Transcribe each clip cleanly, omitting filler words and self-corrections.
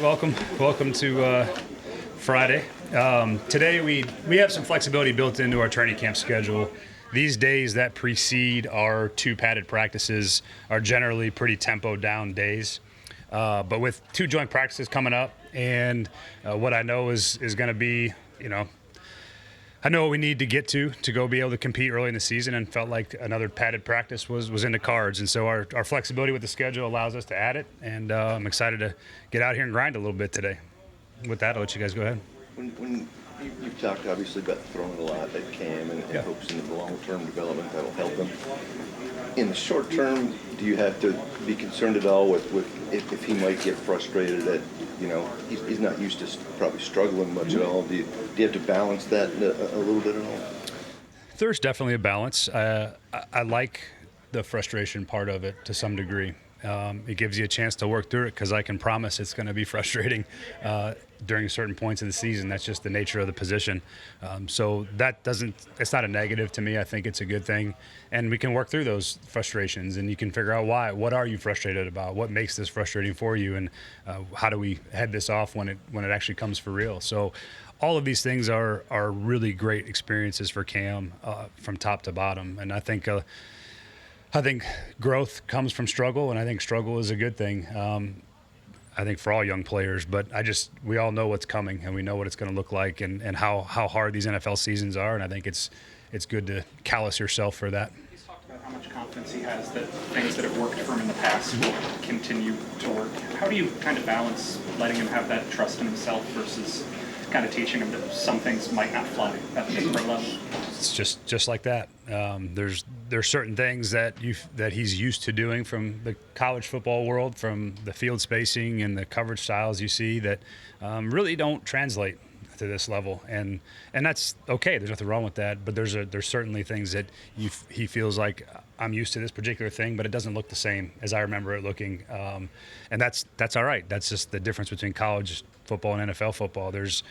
welcome to Friday. Today we have some flexibility built into our training camp schedule. These days that precede our two padded practices are generally pretty tempo down days. But with two joint practices coming up and what I know is going to be, I know what we need to get to go be able to compete early in the season, and felt like another padded practice was in the cards. And so our flexibility with the schedule allows us to add it, and I'm excited to get out here and grind a little bit today. With that, I'll let you guys go ahead. When you've talked obviously about throwing a lot at Cam and focusing on the long-term development that'll help him. In the short term, do you have to be concerned at all with if he might get frustrated at, he's not used to probably struggling much at all? Do you have to balance that a little bit at all? There's definitely a balance. I like the frustration part of it to some degree. It gives you a chance to work through it, because I can promise it's going to be frustrating during certain points of the season. That's just the nature of the position. So it's not a negative to me. I think it's a good thing. And we can work through those frustrations, and you can figure out why. What are you frustrated about? What makes this frustrating for you? And how do we head this off when it actually comes for real? So all of these things are really great experiences for Cam from top to bottom. And I think growth comes from struggle, and I think struggle is a good thing. I think for all young players, but we all know what's coming, and we know what it's going to look like, and how hard these NFL seasons are. And I think it's good to callous yourself for that. He's talked about how much confidence he has that things that have worked for him in the past will continue to work. How do you kind of balance letting him have that trust in himself versus kind of teaching him that some things might not fly at the pro level? It's just like that. There's certain things that he's used to doing from the college football world, from the field spacing and the coverage styles you see, that really don't translate to this level, and that's okay. There's nothing wrong with that. But there's certainly things that he feels like, I'm used to this particular thing, but it doesn't look the same as I remember it looking, and that's all right. That's just the difference between college football and NFL football. There's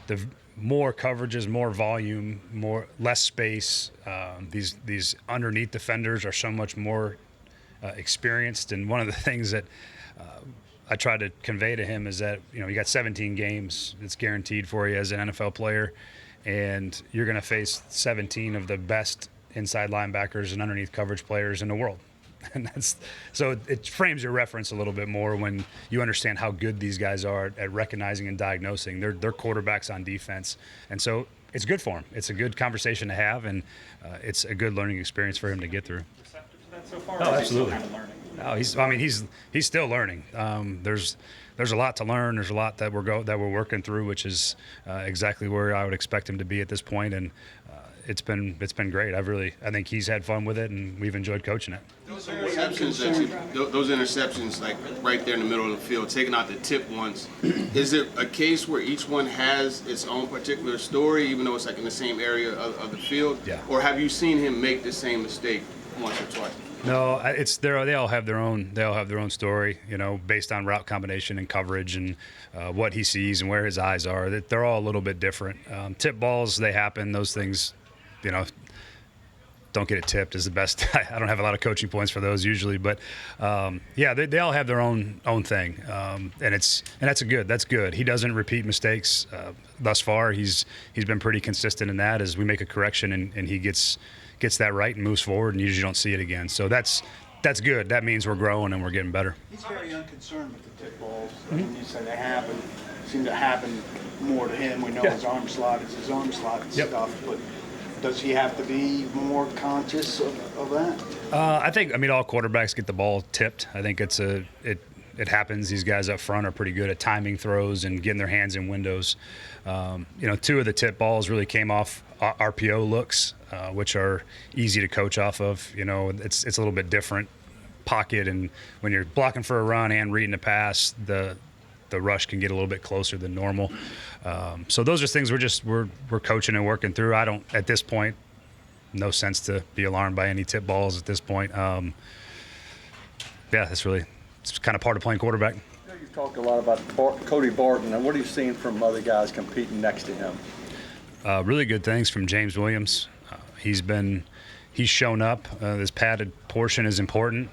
the more coverages, more volume, less space. These underneath defenders are so much more experienced. And one of the things that I try to convey to him is that you got 17 games that's guaranteed for you as an NFL player, and you're going to face 17 of the best inside linebackers and underneath coverage players in the world. And so it frames your reference a little bit more when you understand how good these guys are at recognizing and diagnosing. They're quarterbacks on defense, and so it's good for him. It's a good conversation to have, and it's a good learning experience for him to get through. Receptive to that so far? Oh, absolutely. Kind of learning? No, he's still learning. There's a lot to learn. There's a lot that we're working through, which is exactly where I would expect him to be at this point. And it's been great. I think he's had fun with it, and we've enjoyed coaching it. Those interceptions, like right there in the middle of the field, taking out the tip ones, is it a case where each one has its own particular story, even though it's like in the same area of the field? Yeah. Or have you seen him make the same mistake once or twice? No, they all have their own story, based on route combination and coverage and what he sees and where his eyes are. They're all a little bit different. Tip balls, they happen. Those things, don't get it tipped is the best. I don't have a lot of coaching points for those usually, but they all have their own thing, and that's good. He doesn't repeat mistakes thus far. He's been pretty consistent in that. As we make a correction and he gets that right and moves forward, and usually don't see it again. So that's good. That means we're growing and we're getting better. He's very unconcerned with the tip balls. I mean, you said they seem to happen more to him. We know his arm slot is his arm slot and stuff, but does he have to be more conscious of that? I think all quarterbacks get the ball tipped. I think it happens. These guys up front are pretty good at timing throws and getting their hands in windows. Two of the tip balls really came off RPO looks, which are easy to coach off of. It's a little bit different pocket, and when you're blocking for a run and reading a pass, the rush can get a little bit closer than normal. So those are things we're coaching and working through. I don't, at this point, no sense to be alarmed by any tip balls at this point. It's kind of part of playing quarterback. You've talked a lot about Cody Barton, and what are you seeing from other guys competing next to him? Really good things from James Williams. He's shown up. This padded portion is important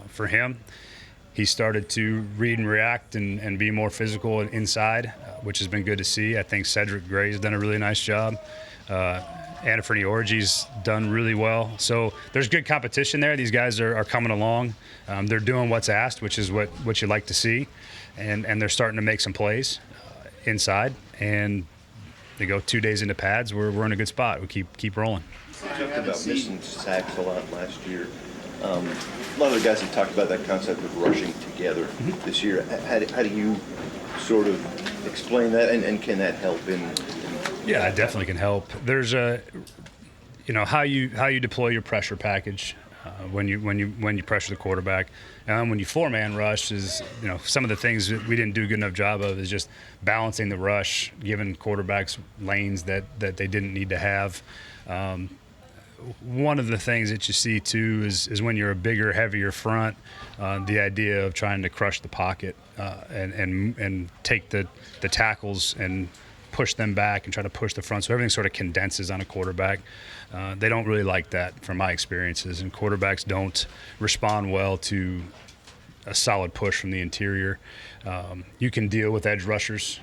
for him. he started to read and react and be more physical inside, which has been good to see. I think Cedric Gray's done a really nice job. Anthony Orgy's done really well. So there's good competition there. These guys are coming along. They're doing what's asked, which is what you like to see. And they're starting to make some plays inside. And they go 2 days into pads. We're in a good spot. We keep rolling. You talked about missing sacks a lot last year. A lot of the guys have talked about that concept of rushing together this year. How do you sort of explain that, and can that help in? Yeah, it definitely can help. There's how you deploy your pressure package when you pressure the quarterback. When you four-man rush is some of the things that we didn't do a good enough job of is just balancing the rush, giving quarterbacks lanes that they didn't need to have. One of the things that you see too is when you're a bigger, heavier front, the idea of trying to crush the pocket and take the tackles and push them back and try to push the front, so everything sort of condenses on a quarterback. They don't really like that from my experiences, and quarterbacks don't respond well to a solid push from the interior. You can deal with edge rushers.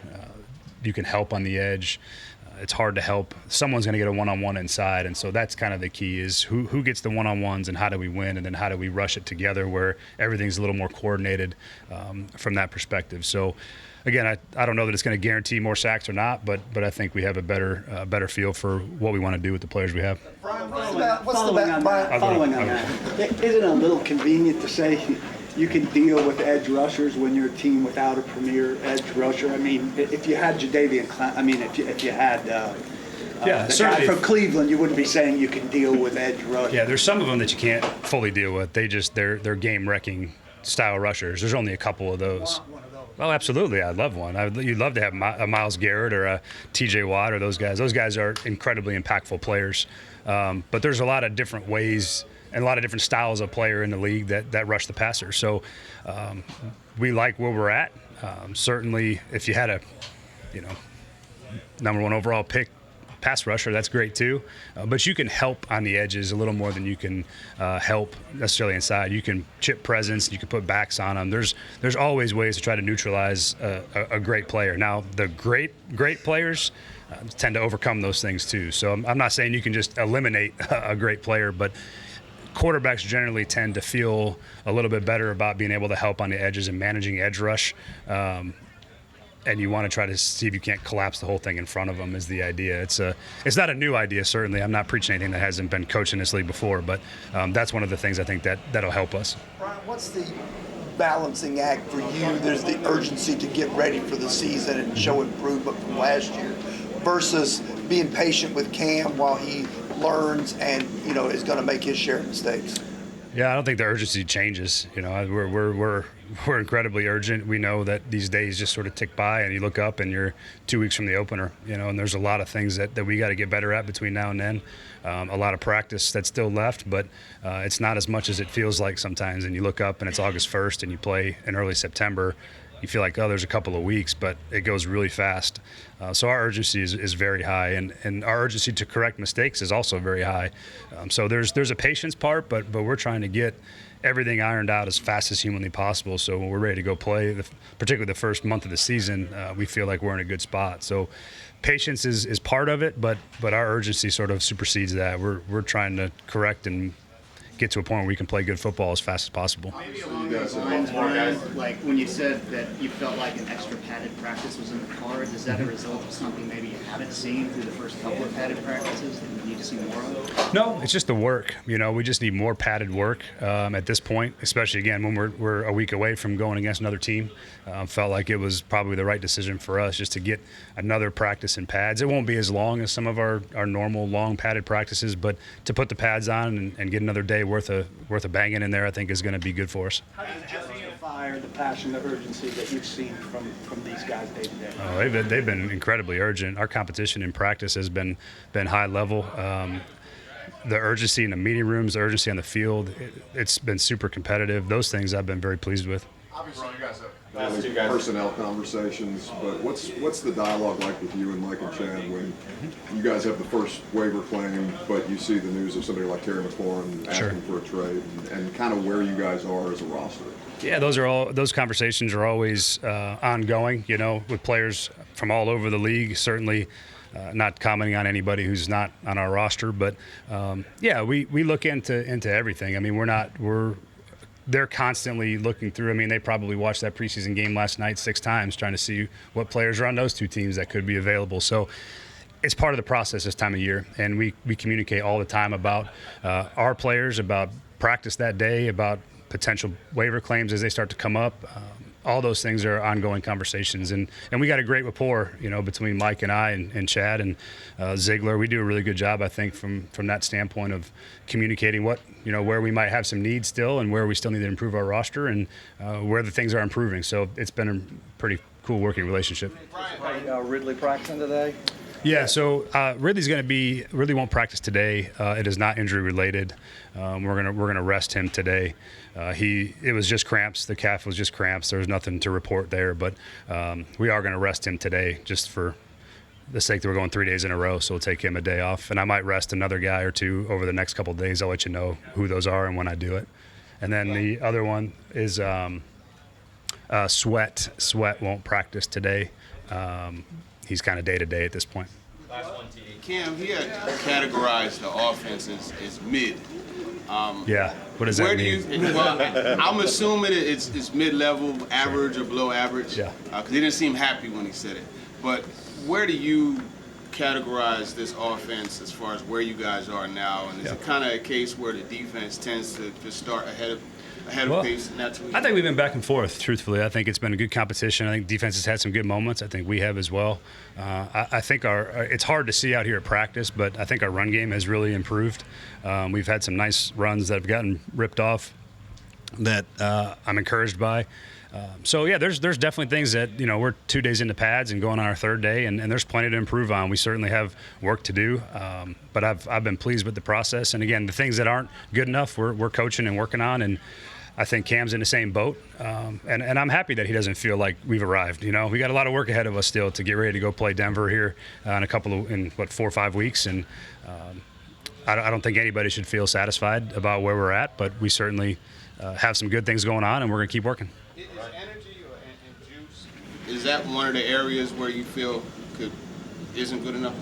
You can help on the edge. It's hard to help. Someone's going to get a one-on-one inside, and so that's kind of the key is who gets the one-on-ones and how do we win, and then how do we rush it together where everything's a little more coordinated from that perspective. So, again, I don't know that it's going to guarantee more sacks or not, but I think we have a better feel for what we want to do with the players we have. Following on that, isn't it a little convenient to say you can deal with edge rushers when you're a team without a premier edge rusher? I mean, if you had Jadeveon if you had the guy from Cleveland, you wouldn't be saying you can deal with edge rushers. Yeah, there's some of them that you can't fully deal with. They're game-wrecking style rushers. There's only a couple of those. Well, absolutely. I'd love one. You'd love to have a Myles Garrett or a TJ Watt or those guys. Those guys are incredibly impactful players. But there's a lot of different ways and a lot of different styles of player in the league that rush the passer. So we like where we're at. Certainly, if you had a, number one overall pick pass rusher, that's great too. But you can help on the edges a little more than you can help necessarily inside. You can chip presence. You can put backs on them. There's always ways to try to neutralize a great player. Now, the great players tend to overcome those things too. So I'm not saying you can just eliminate a great player, but quarterbacks generally tend to feel a little bit better about being able to help on the edges and managing edge rush. And you want to try to see if you can't collapse the whole thing in front of them is the idea. It's not a new idea, certainly. I'm not preaching anything that hasn't been coached in this league before, but that's one of the things I think that'll help us. Brian, what's the balancing act for you? There's the urgency to get ready for the season and show improvement from last year versus being patient with Cam while he learns and is going to make his share of mistakes. Yeah, I don't think the urgency changes. We're incredibly urgent. We know that these days just sort of tick by, and you look up and you're 2 weeks from the opener. And there's a lot of things that we got to get better at between now and then. A lot of practice that's still left, but it's not as much as it feels like sometimes. And you look up and it's August 1st, and you play in early September. You feel like, there's a couple of weeks, but it goes really fast. So our urgency is very high, and our urgency to correct mistakes is also very high. So there's a patience part, but we're trying to get everything ironed out as fast as humanly possible. So when we're ready to go play, particularly the first month of the season, we feel like we're in a good spot. So patience is part of it, but our urgency sort of supersedes that. We're trying to correct and get to a point where we can play good football as fast as possible. Maybe along those lines, Brian, like when you said that you felt like an extra padded practice was in the cards, is that a result of something maybe you haven't seen through the first couple of padded practices that you need to see more of? No, it's just the work. We just need more padded work at this point, especially, again, when we're a week away from going against another team. Felt like it was probably the right decision for us just to get another practice in pads. It won't be as long as some of our normal long padded practices, but to put the pads on and get another day worth of banging in there, I think is going to be good for us. How do you justify the passion, the urgency that you've seen from these guys day to day? Oh, they've been incredibly urgent. Our competition in practice has been high level. The urgency in the meeting rooms, the urgency on the field, it's been super competitive. Those things I've been very pleased with. Obviously, you guys have Mainly personnel conversations, but what's the dialogue like with you and Mike and Chad when you guys have the first waiver claim, but you see the news of somebody like Terry McLaurin asking for a trade, and kind of where you guys are as a roster? Yeah, those conversations are always ongoing, with players from all over the league. Certainly not commenting on anybody who's not on our roster, but we look into everything. I mean, they're constantly looking through. I mean, they probably watched that preseason game last night 6 times trying to see what players are on those 2 teams that could be available. So it's part of the process this time of year, and we communicate all the time about our players, about practice that day, about potential waiver claims as they start to come up. All those things are ongoing conversations, and we got a great rapport, between Mike and I and Chad and Ziegler. We do a really good job, I think, from that standpoint of communicating where we might have some needs still and where we still need to improve our roster and where the things are improving. So it's been a pretty cool working relationship. Ridley practicing today? Yeah, so Ridley won't practice today. It is not injury related. We're gonna rest him today. It was just cramps. The calf was just cramps. There's nothing to report there, but we are gonna rest him today just for the sake that we're going 3 days in a row. So we'll take him a day off, and I might rest another guy or 2 over the next couple of days. I'll let you know who those are and when I do it. And then the other one is Sweat. Sweat won't practice today. He's kind of day-to-day at this point. Cam, he had categorized the offense as mid. Yeah, what does that mean? I'm assuming it's mid-level, average, or below average. Yeah. Because he didn't seem happy when he said it. But where do you categorize this offense as far as where you guys are now? And is it kind of a case where the defense tends to just start ahead of pace naturally? I think we've been back and forth, truthfully. I think it's been a good competition. I think defense has had some good moments. I think we have as well. I think it's hard to see out here at practice, but I think our run game has really improved. We've had some nice runs that have gotten ripped off that I'm encouraged by. There's definitely things that, we're 2 days into pads and going on our 3rd day, and there's plenty to improve on. We certainly have work to do, but I've been pleased with the process. And again, the things that aren't good enough, we're coaching and working on, and I think Cam's in the same boat, and I'm happy that he doesn't feel like we've arrived. We got a lot of work ahead of us still to get ready to go play Denver here in 4 or 5 weeks, and I don't think anybody should feel satisfied about where we're at, but we certainly have some good things going on, and we're going to keep working. Is energy and juice, is that one of the areas where you feel isn't good enough?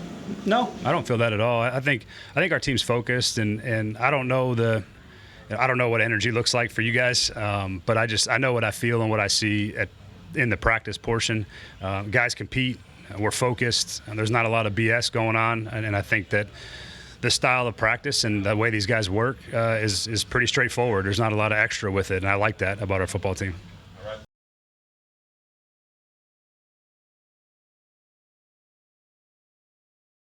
No, I don't feel that at all. I think our team's focused, and I don't know what energy looks like for you guys, but I know what I feel and what I see in the practice portion. Guys compete. We're focused. And there's not a lot of BS going on, and I think that the style of practice and the way these guys work is pretty straightforward. There's not a lot of extra with it, and I like that about our football team.